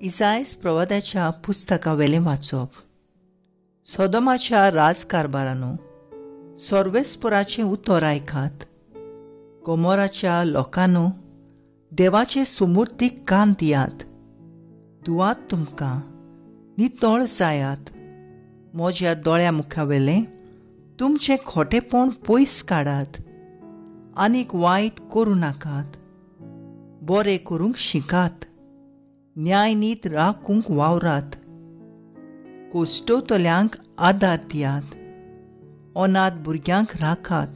इसायस प्रवाद्याच्या पुस्तकावेलें वाचप. सोदोमाच्या राजकारभारानो, सोर्वेस्पोराचें उतर आयकात. गोमोराच्या लोकांनो, देवाचे सुमूर्तीक कान दियात. दुवात तुमकां नितळ जायात. म्हज्या दोळ्या मुखावेलें तुमचें खोटेपण पयस काडात. आनीक वायट करूं नाकात. बरें करूंक शिकात. न्याय नीत राखूंक वावरात. कोश्टोतल्यांक आदार दियात. अनाथ भुरग्यांक राखात.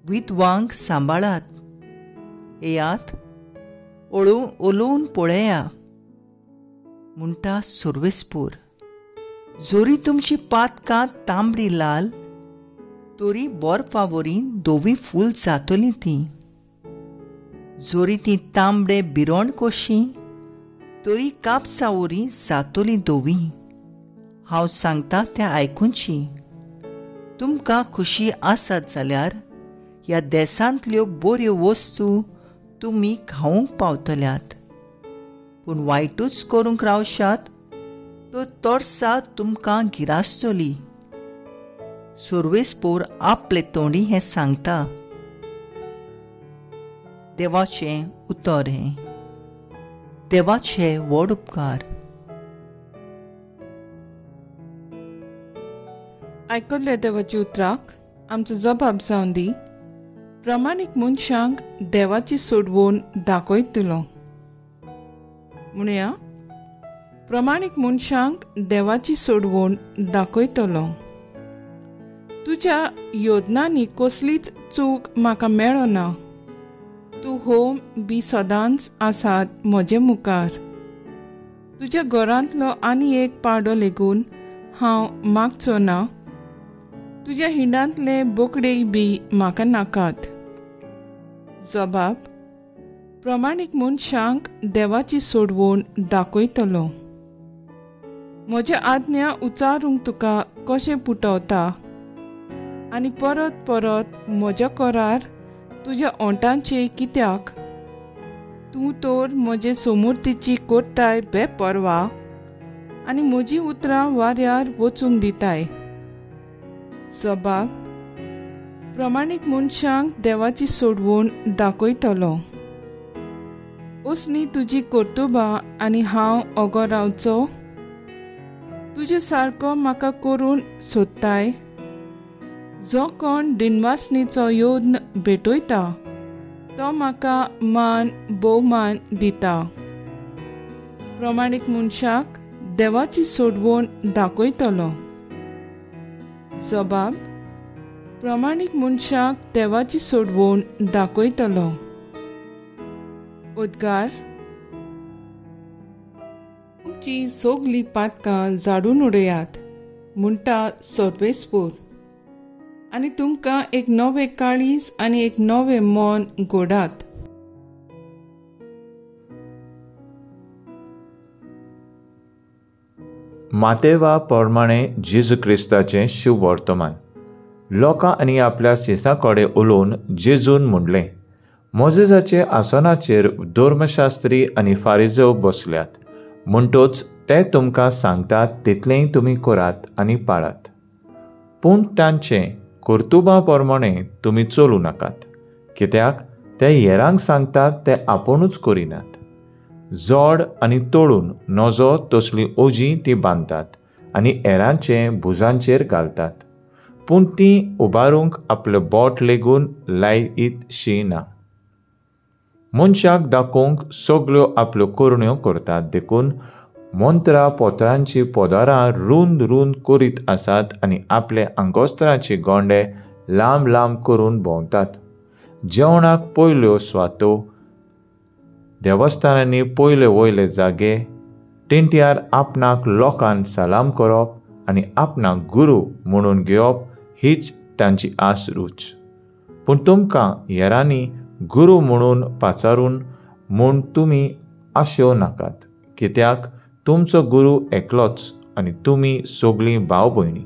विधवांक सांबाळात. येयात, उलोवन पळया, म्हणटा सोर्वेस्पोर. जोरी तुमची पातकां तांबडी लाल, तोरी बर्फावरीं धवी फूल जातलीं तीं. जोरी तीं तांबडे बिरोण कशीं, तोरी कापसावरीं जातलीं धवी. हांव सांगता तें आयकुची. तुमकां खुशी आसत जाल्यार ह्या देसांतल्यो बऱ्यो वस्तू तुमी खावंक पावतल्यात. पूण वायटूच करूंक रावशात तर तोर्सा तुमकां गिरासतली. सोर्वेस्पोर आपले तोंडी हें सांगता. देवाचें उतर हें. देवाचे व्हड उपकार. आयकल्ल्या देवाच्या उतराक आमचो जबाब जावन दी. प्रमाणीक मनशांक देवाची सोडवण दाखयतलो. म्हणया, प्रमाणीक मनशांक देवाची सोडवण दाखयतलो. तुज्या योजनांनी कसलीच चूक म्हाका मेळना. तूं होम बी सदांच आसात म्हजे मुखार. तुज्या घरांतलो आनी एक पाडो लेगून हांव मागचो ना. तुज्या हिंडांतले बोकडेय बी म्हाका नाकात. जबाब: प्रमाणीक मनशांक देवाची सोडवण दाखयतलो. म्हज्या आज्ञा उचारूंक तुका कशें पुटवता, आनी परत परत म्हज्या करार तुज्या ओंटांचे कित्याक? तूं तर म्हजे समृद्धीची कोरताय बेपरवा, आनी म्हजी उतरां वाऱ्यार वचूंक दिताय. जबाब: प्रमाणीक मनशांक देवाची सोडवण दाखयतलो. असली तुजी कर्तुबां आनी हांव ओगो रावचो? तुजे सारको म्हाका करून सोदताय. जो कोण दिनवासनीचो योद्न भेटयता तो म्हाका मान भोवमान दिता. प्रमाणीक मनशाक देवाची सोडवण दाखयतलो. जबाब: प्रमाणीक मनशाक देवाची सोडवण दाखयतलो. उद्गार: तुमची सगळीं पातकां झाडून उडयात, म्हणटा सोर्वेस्पोर. आनी तुमकां एक नवें काळीज आनी एक नवें मन घोडात. मातेवा प्रमाणे जेजू क्रिस्ताचें शिव वर्तमान. लोकां आनी आपल्या शिसां कडेन उलोवन जेजून म्हणलें, मोजेजाचे आसनाचेर धर्मशास्त्री आनी फारिजव बसल्यात. म्हणटूच ते तुमकां सांगतात तितलेंय तुमी करात आनी पाळात. पूण तांचें कर्तुबां प्रमाणे तुमी चलूं नाकात. कित्याक ते हेरांक सांगतात ते आपुणूच करिनात. जोड आनी तोळून नजो तसलीं ओजीं तीं बांदतात आनी हेरांचे भुजांचेर घालतात. पूण तीं उबारूंक आपलें बोट लेगून लायतशीं ना. मनशाक दाखोवंक सगळ्यो आपल्यो करुण्यो करतात देखून मंत्रां पोतरांचीं पोदारां रुंद रुंद करीत आसात आनी आपले आंगोस्त्रांचे गोंडे लांब लांब करून भोंवतात. जेवणाक पयल्यो स्वातो, देवस्थानांनी पयले वयले जागे, तेंट्यार आपणाक लोकांन सलाम करप आनी आपणाक गुरू म्हणून घेवप हीच तांची आस रूच. पूण तुमकां हेरांनी गुरू म्हणून पाचारून म्हूण तुमी आशेव नाकात. कित्याक तुमचो गुरू एकलोच आनी तुमी सगळीं भाव भयणी.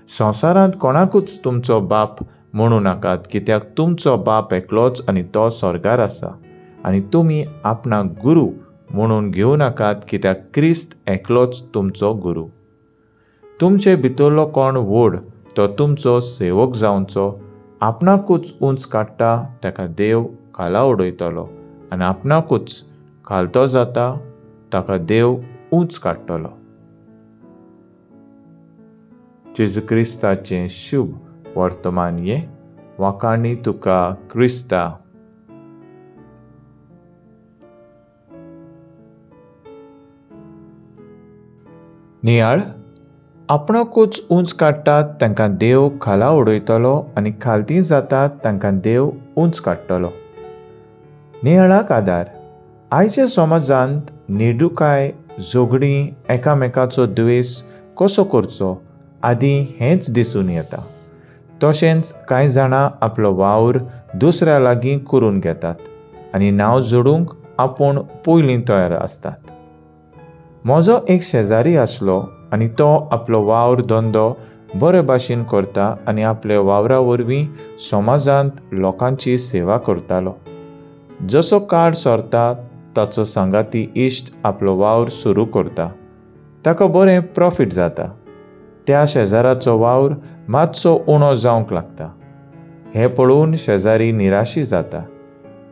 संवसारांत कोणाकूच तुमचो बाप म्हणू नाकात, कित्याक तुमचो बाप एकलोच आनी तो स्वर्गार आसा. आनी तुमी आपणाक गुरू म्हणून घेवं नाकात, कित्याक क्रिस्त एकलोच तुमचो गुरू. तुमचे भितरलो कोण व्हड तो तुमचो सेवक जावचो. आपणाकूच उंच काडटा ताका देव खाला उडयतलो, आनी आपणाकूच खालतो जाता ताका देव उंच काडटलो. जेजू क्रिस्ताचें शुभ वर्तमान ये वाखाणी तुका क्रिस्ता. नियाळ, आपणाकूच उंच काडटात तांकां देव खाला उडयतलो, आनी खालती जातात तांकां देव उंच काडटलो. नियाळाक आदार. आयच्या समाजांत निडुकाय, झगडीं, एकामेकाचो द्वेस कसो करचो आदी हेंच दिसून येता. तशेंच कांय जाणां आपलो वावर दुसऱ्या लागीं करून घेतात आनी नांव जोडूंक आपूण पयलीं तयार आसतात. म्हजो एक शेजारी आसलो आनी तो आपलो वावर धंदो बरे भाशेन करता आनी आपल्या वावरा वरवीं समाजांत लोकांची सेवा करतालो. जसो काळ सरता ताचो सांगाती इश्ट आपलो वावर सुरू करता. ताका बरें प्रॉफीट जाता. त्या शेजाराचो वावर मातसो उणो जावंक लागता. हें पळोवन शेजारी निराशी जाता.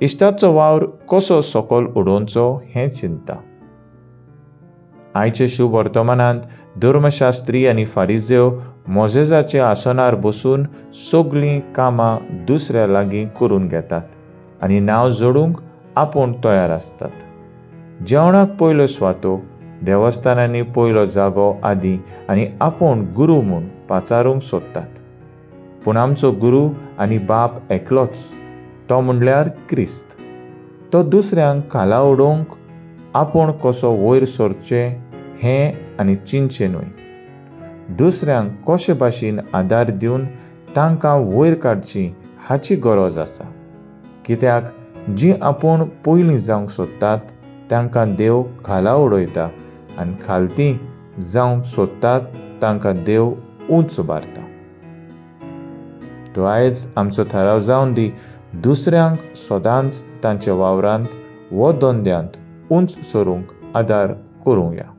इश्टाचो वावर कसो सकयल उडोवचो हें चिंतता. आयचे शुभ वर्तमानांत धर्मशास्त्री आनी फारिजेव मोजेजाच्या आसनार बसून सगळीं कामां दुसऱ्या लागीं करून घेतात आनी नांव जोडूंक आपूण तयार आसतात. जेवणाक पयलो स्वातो, देवस्थानांनी पयलो जागो आदी आनी आपूण गुरू म्हूण पाचारूंक सोदतात. पूण आमचो गुरू आनी बाप एकलोच, तो म्हणल्यार क्रिस्त. तो दुसऱ्यांक खाला उडोवंक आपूण कसो वयर सरचें हें आनी चिंतचें न्हय. दुसऱ्यांक कशे भाशेन आदार दिवन तांकां वयर काडची हाची गरज आसा. कित्याक जीं आपूण पयलीं जावंक सोदतात तांकां देव खाला उडयता आनी खालतीं जावंक सोदतात तांकां देव उंच उबारता. तो आयज आमचो थाराव जावन दी दुसऱ्यांक सदांच तांच्या वावरांत वो धंद्यांत उंच सरूंक आदार करूं या.